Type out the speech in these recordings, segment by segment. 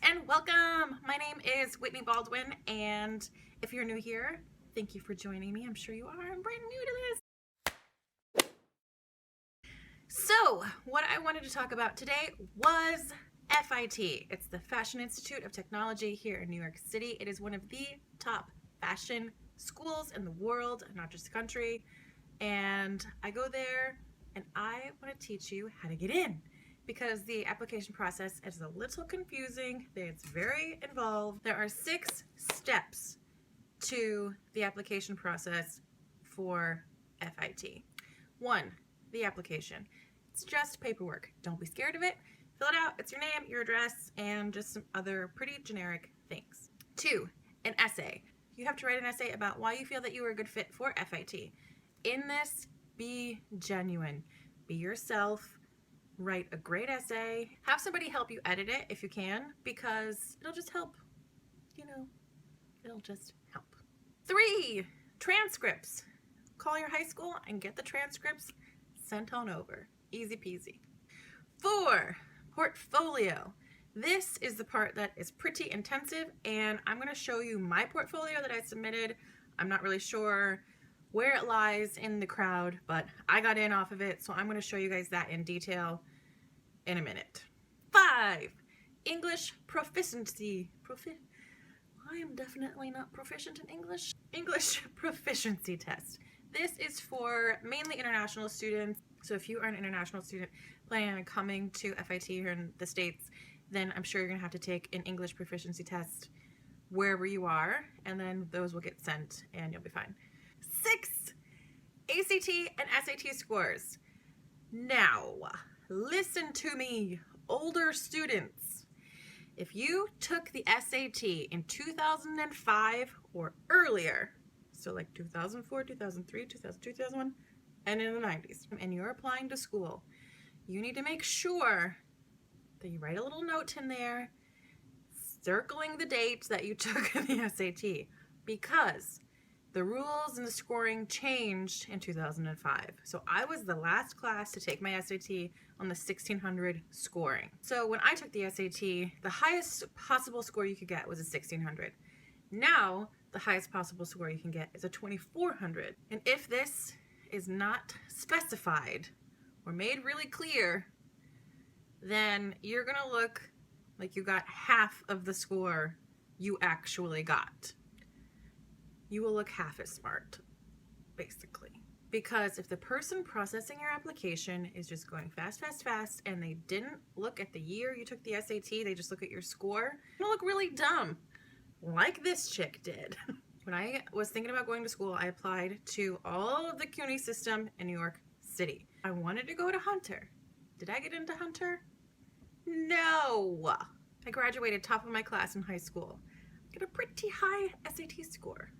and welcome. My name is Whitney Baldwin, and if you're new here, thank you for joining me. I'm sure you are. I'm brand new to this. So, what I wanted to talk about today was FIT. It's the Fashion Institute of Technology here in New York City. It is one of the top fashion schools in the world, not just the country. And I go there and I want to teach you how to get in, because the application process is a little confusing. It's very involved. There are 6 steps to the application process for FIT. 1, the application. It's just paperwork. Don't be scared of it. Fill it out. It's your name, your address, and just some other pretty generic things. 2, an essay. You have to write an essay about why you feel that you are a good fit for FIT. In this, be genuine. Be yourself. Write a great essay. Have somebody help you edit it if you can, because it'll just help. It'll just help. 3, transcripts. Call your high school and get the transcripts sent on over. Easy peasy. 4, portfolio. This is the part that is pretty intensive, and I'm going to show you my portfolio that I submitted. I'm not really sure where it lies in the crowd, but I got in off of it, so I'm going to show you guys that in detail in a minute. 5, English proficiency. I am definitely not proficient in English. English proficiency test. This is for mainly international students. So if you are an international student planning on coming to FIT here in the States, then I'm sure you're going to have to take an English proficiency test wherever you are, and then those will get sent and you'll be fine. 6, ACT and SAT scores. Now, listen to me, older students. If you took the SAT in 2005 or earlier, so like 2004, 2003, 2002, 2001, and in the 90s, and you're applying to school, you need to make sure that you write a little note in there circling the date that you took the SAT, because the rules and the scoring changed in 2005. So I was the last class to take my SAT on the 1600 scoring. So when I took the SAT, the highest possible score you could get was a 1600. Now, the highest possible score you can get is a 2400. And if this is not specified or made really clear, then you're gonna look like you got half of the score you actually got. You will look half as smart, basically. Because if the person processing your application is just going fast, fast, fast, and they didn't look at the year you took the SAT, they just look at your score, you'll look really dumb, like this chick did. When I was thinking about going to school, I applied to all of the CUNY system in New York City. I wanted to go to Hunter. Did I get into Hunter? No. I graduated top of my class in high school. Got a pretty high SAT score.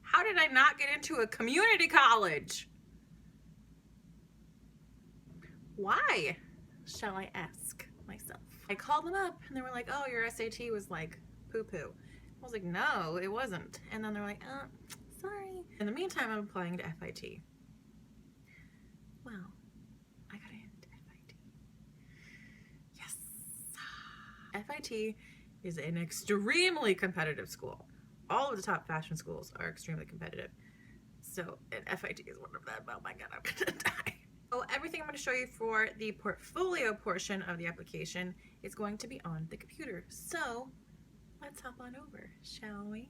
How did I not get into a community college? Why, shall I ask myself? I called them up and they were like, oh, your SAT was like poo-poo. I was like, no, it wasn't. And then they're like, sorry. In the meantime, I'm applying to FIT. Well, I got into FIT. Yes. FIT is an extremely competitive school. All of the top fashion schools are extremely competitive. So, and FIT is one of them. Oh my God, I'm gonna die. So everything I'm gonna show you for the portfolio portion of the application is going to be on the computer. So, let's hop on over, shall we?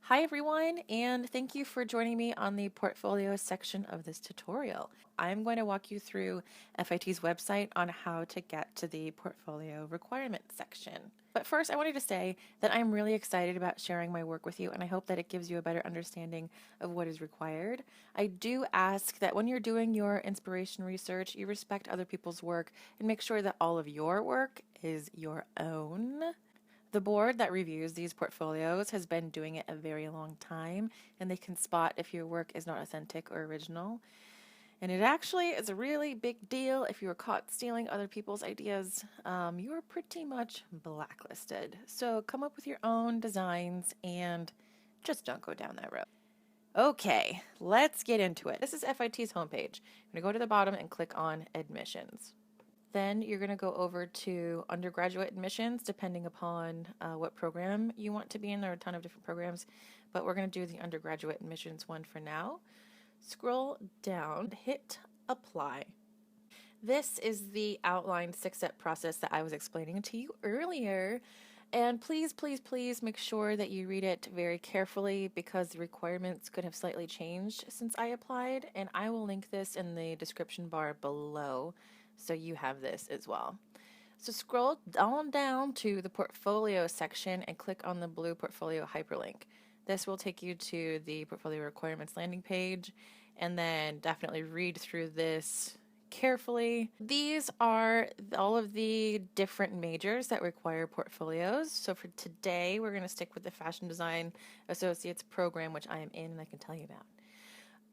Hi everyone, and thank you for joining me on the portfolio section of this tutorial. I'm going to walk you through FIT's website on how to get to the portfolio requirements section. But first, I wanted to say that I'm really excited about sharing my work with you, and I hope that it gives you a better understanding of what is required. I do ask that when you're doing your inspiration research, you respect other people's work and make sure that all of your work is your own. The board that reviews these portfolios has been doing it a very long time, and they can spot if your work is not authentic or original. And it actually is a really big deal if you were caught stealing other people's ideas. You are pretty much blacklisted. So come up with your own designs and just don't go down that road. Okay, let's get into it. This is FIT's homepage. I'm going to go to the bottom and click on admissions. Then you're going to go over to undergraduate admissions, depending upon what program you want to be in. There are a ton of different programs, but we're going to do the undergraduate admissions one for now. Scroll down, hit apply. This is the outlined 6-step process that I was explaining to you earlier. And please, please, please make sure that you read it very carefully because the requirements could have slightly changed since I applied. And I will link this in the description bar below so you have this as well. So scroll on down to the portfolio section and click on the blue portfolio hyperlink. This will take you to the portfolio requirements landing page, and then definitely read through this carefully. These are all of the different majors that require portfolios. So for today, we're going to stick with the Fashion Design Associates program, which I am in and I can tell you about.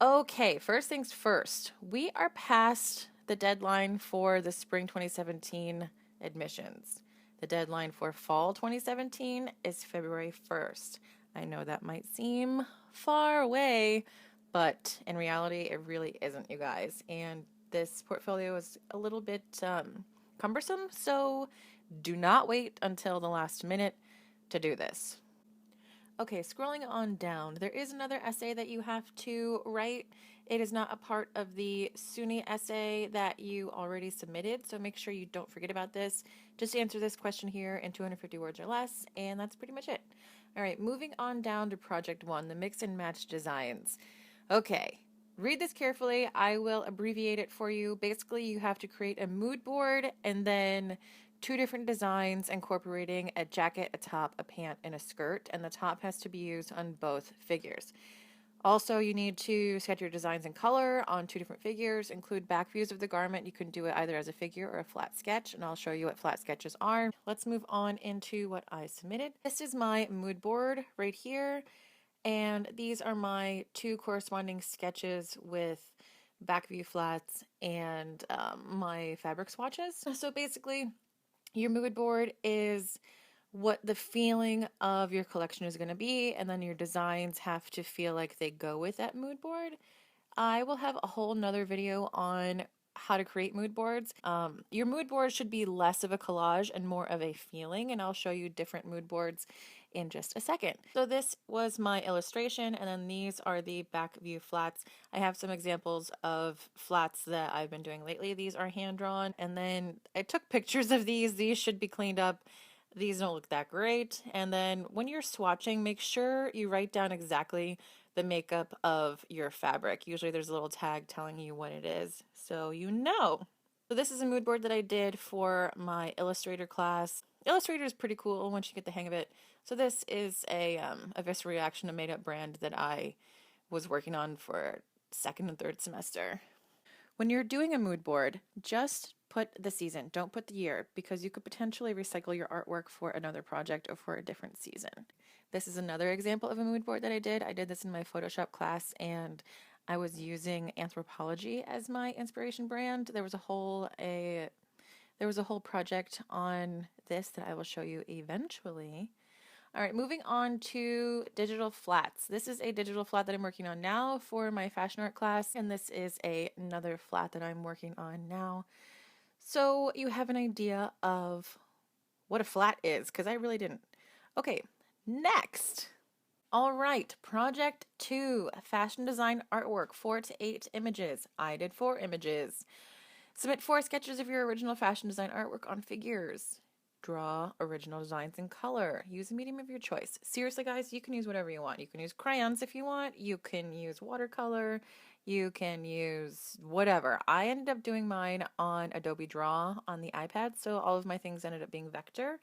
Okay, first things first. We are past the deadline for the spring 2017 admissions. The deadline for fall 2017 is February 1st. I know that might seem far away, but in reality, it really isn't, you guys. And this portfolio is a little bit cumbersome, so do not wait until the last minute to do this. Okay, scrolling on down, there is another essay that you have to write. It is not a part of the SUNY essay that you already submitted, so make sure you don't forget about this. Just answer this question here in 250 words or less, and that's pretty much it. All right, moving on down to Project 1, the Mix and Match Designs. Okay, read this carefully. I will abbreviate it for you. Basically, you have to create a mood board and then 2 different designs incorporating a jacket, a top, a pant, and a skirt, and the top has to be used on both figures. Also, you need to sketch your designs in color on 2 different figures, include back views of the garment. You can do it either as a figure or a flat sketch, and I'll show you what flat sketches are. Let's move on into what I submitted. This is my mood board right here, and these are my 2 corresponding sketches with back view flats and my fabric swatches. So basically, your mood board is what the feeling of your collection is going to be, and then your designs have to feel like they go with that mood board. I will have a whole nother video on how to create mood boards. Your mood board should be less of a collage and more of a feeling, and I'll show you different mood boards in just a second. So this was my illustration, and then these are the back view flats. I have some examples of flats that I've been doing lately. These are hand drawn, and then I took pictures of these. These should be cleaned up. These don't look that great. And then when you're swatching, make sure you write down exactly the makeup of your fabric. Usually there's a little tag telling you what it is, so you know. So this is a mood board that I did for my Illustrator class. Illustrator is pretty cool once you get the hang of it. So this is a visceral reaction, a made-up brand that I was working on for 2nd and 3rd semester. When you're doing a mood board, just put the season, don't put the year, because you could potentially recycle your artwork for another project or for a different season. This is another example of a mood board that I did. I did this in my Photoshop class, and I was using Anthropologie as my inspiration brand. There was a whole project on this that I will show you eventually. All right, moving on to digital flats. This is a digital flat that I'm working on now for my fashion art class, and this is another flat that I'm working on now. So you have an idea of what a flat is, because I really didn't. Okay, next. All right, project 2, fashion design artwork, 4 to 8 images. I did 4 images. Submit 4 sketches of your original fashion design artwork on figures. Draw original designs in color. Use a medium of your choice. Seriously, guys, you can use whatever you want. You can use crayons if you want. You can use watercolor. You can use whatever. I ended up doing mine on Adobe Draw on the iPad, so all of my things ended up being vector,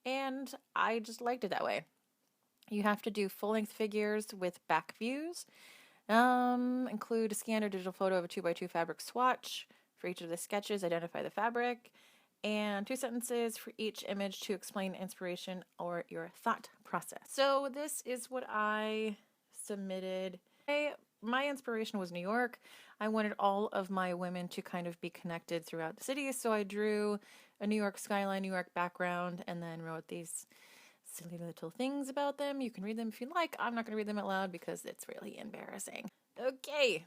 and I just liked it that way. You have to do full-length figures with back views. Include a scanned or digital photo of a 2x2 fabric swatch. For each of the sketches, identify the fabric. And 2 sentences for each image to explain inspiration or your thought process. So this is what I submitted. My inspiration was New York. I wanted all of my women to kind of be connected throughout the city, so I drew a New York skyline, New York background, and then wrote these silly little things about them. You can read them if you like. I'm not going to read them out loud because it's really embarrassing. Okay,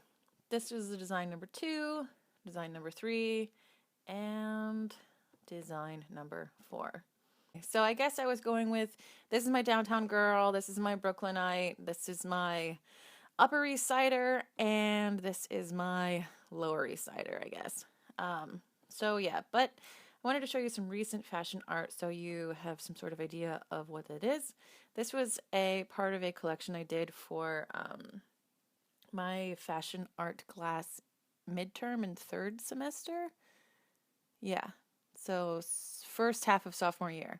this was the design number 2, design number 3, and design number 4. So I guess I was going with, this is my downtown girl, this is my Brooklynite, this is my Upper East Sider, and this is my Lower East Sider, I guess. So yeah, but I wanted to show you some recent fashion art so you have some sort of idea of what it is. This was a part of a collection I did for my fashion art class midterm and 3rd semester. Yeah, so first half of sophomore year,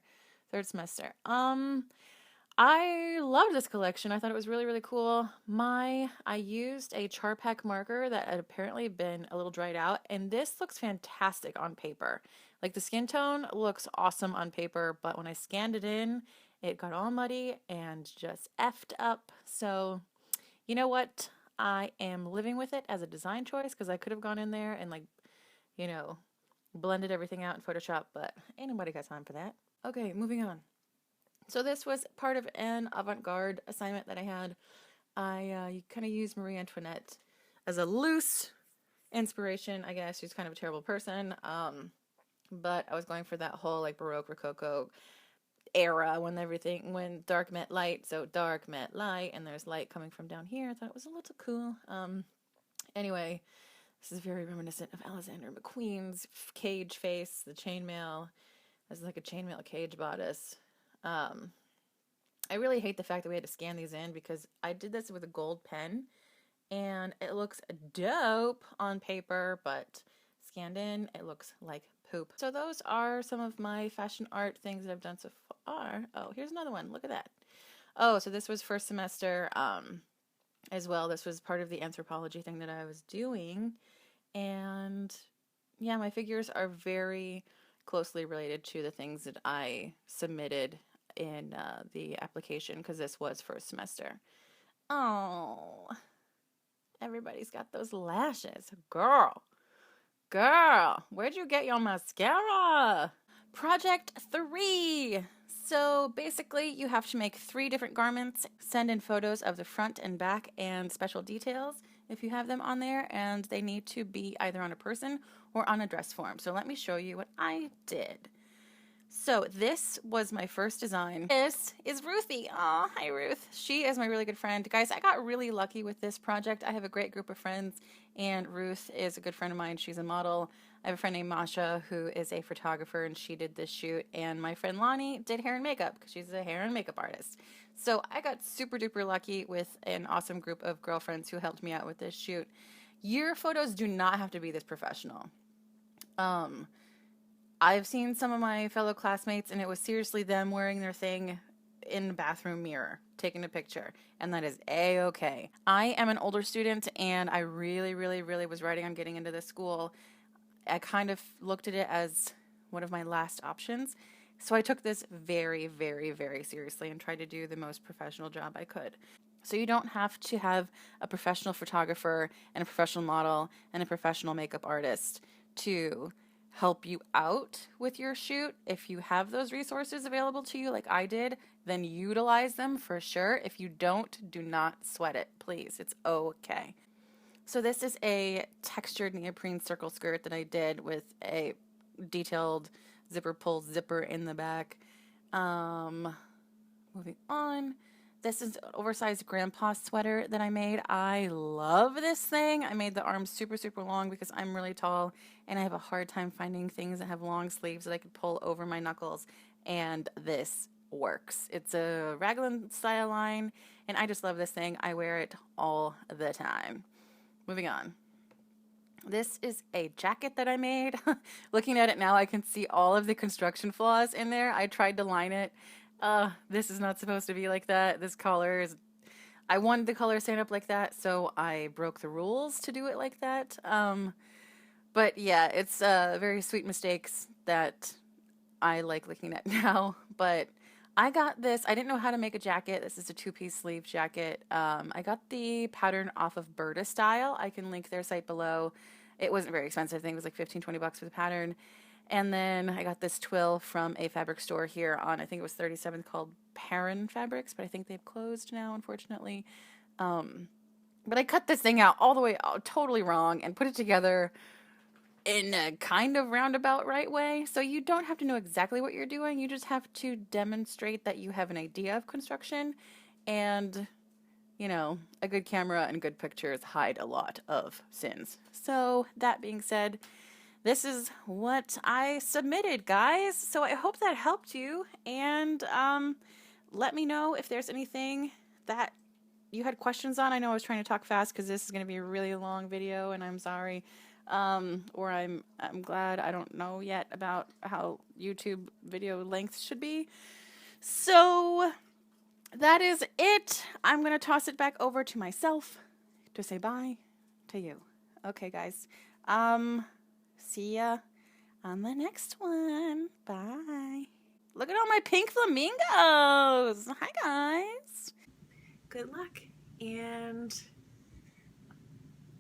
3rd semester. I loved this collection. I thought it was really, really cool. I used a Charpak marker that had apparently been a little dried out, and this looks fantastic on paper. Like, the skin tone looks awesome on paper, but when I scanned it in, it got all muddy and just effed up. So, you know what? I am living with it as a design choice because I could have gone in there and, like, you know, blended everything out in Photoshop, but ain't nobody got time for that. Okay, moving on. So this was part of an avant-garde assignment that I had. I kind of used Marie Antoinette as a loose inspiration, I guess. She's kind of a terrible person, but I was going for that whole like Baroque Rococo era when dark met light. So dark met light, and there's light coming from down here. I thought it was a little cool. Anyway, this is very reminiscent of Alexander McQueen's cage face, the chainmail. This is like a chainmail cage bodice. I really hate the fact that we had to scan these in because I did this with a gold pen and it looks dope on paper, but scanned in, it looks like poop. So those are some of my fashion art things that I've done so far. Oh, here's another one. Look at that. Oh, so this was first semester as well. This was part of the anthropology thing that I was doing. And yeah, my figures are very closely related to the things that I submitted in the application because this was first semester. Oh, everybody's got those lashes. Girl, where'd you get your mascara? Project 3. So basically you have to make 3 different garments, send in photos of the front and back and special details if you have them on there, and they need to be either on a person or on a dress form. So let me show you what I did. So this was my first design. This is Ruthie. Aw, hi Ruth. She is my really good friend. Guys, I got really lucky with this project. I have a great group of friends, and Ruth is a good friend of mine. She's a model. I have a friend named Masha who is a photographer, and she did this shoot. And my friend Lonnie did hair and makeup because she's a hair and makeup artist. So I got super duper lucky with an awesome group of girlfriends who helped me out with this shoot. Your photos do not have to be this professional. I've seen some of my fellow classmates, and it was seriously them wearing their thing in the bathroom mirror, taking a picture, and that is A-okay. I am an older student, and I really, really, really was writing on getting into this school. I kind of looked at it as one of my last options, so I took this very, very, very seriously and tried to do the most professional job I could. So you don't have to have a professional photographer and a professional model and a professional makeup artist to help you out with your shoot. If you have those resources available to you like I did, then utilize them for sure. If you don't, do not sweat it, please. It's okay. So this is a textured neoprene circle skirt that I did with a detailed zipper pull zipper in the back. Moving on. This is an oversized grandpa sweater that I made. I love this thing. I made the arms super, super long because I'm really tall and I have a hard time finding things that have long sleeves that I could pull over my knuckles. And this works. It's a raglan style line and I just love this thing. I wear it all the time. Moving on. This is a jacket that I made. Looking at it now, I can see all of the construction flaws in there. I tried to line it. This is not supposed to be like that. This collar is, I wanted the color to stand up like that, so I broke the rules to do it like that. But yeah, it's very sweet mistakes that I like looking at now. But I got this, I didn't know how to make a jacket. This is a 2-piece sleeve jacket. I got the pattern off of Burda Style. I can link their site below. It wasn't very expensive. I think it was like $15-20 for the pattern. And then I got this twill from a fabric store here on, I think it was 37th, called Perrin Fabrics, but I think they've closed now, unfortunately. But I cut this thing out all the way totally wrong and put it together in a kind of roundabout right way. So you don't have to know exactly what you're doing. You just have to demonstrate that you have an idea of construction. And, you know, a good camera and good pictures hide a lot of sins. So that being said, this is what I submitted, guys. So I hope that helped you. And let me know if there's anything that you had questions on. I know I was trying to talk fast because this is going to be a really long video, and I'm sorry. Or I'm glad. I don't know yet about how YouTube video length should be. So that is it. I'm going to toss it back over to myself to say bye to you. Okay, guys. See ya on the next one. Bye. Look at all my pink flamingos. Hi, guys. Good luck and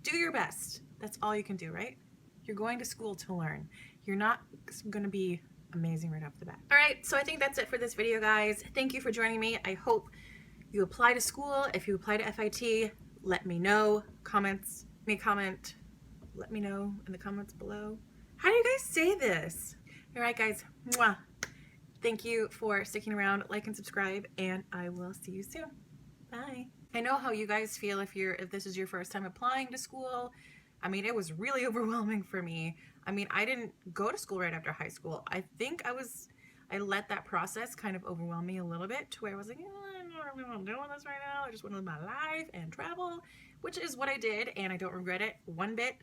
do your best. That's all you can do, right? You're going to school to learn. You're not going to be amazing right off the bat. All right, so I think that's it for this video, guys. Thank you for joining me. I hope you apply to school. If you apply to FIT, let me know. Comments, comment. Let me know in the comments below. How do you guys say this? All right, guys. Mwah. Thank you for sticking around. Like and subscribe, and I will see you soon. Bye. I know how you guys feel if this is your first time applying to school. I mean, it was really overwhelming for me. I mean, I didn't go to school right after high school. I think I let that process kind of overwhelm me a little bit to where I was like, I don't really want to do this right now. I just want to live my life and travel, which is what I did, and I don't regret it one bit.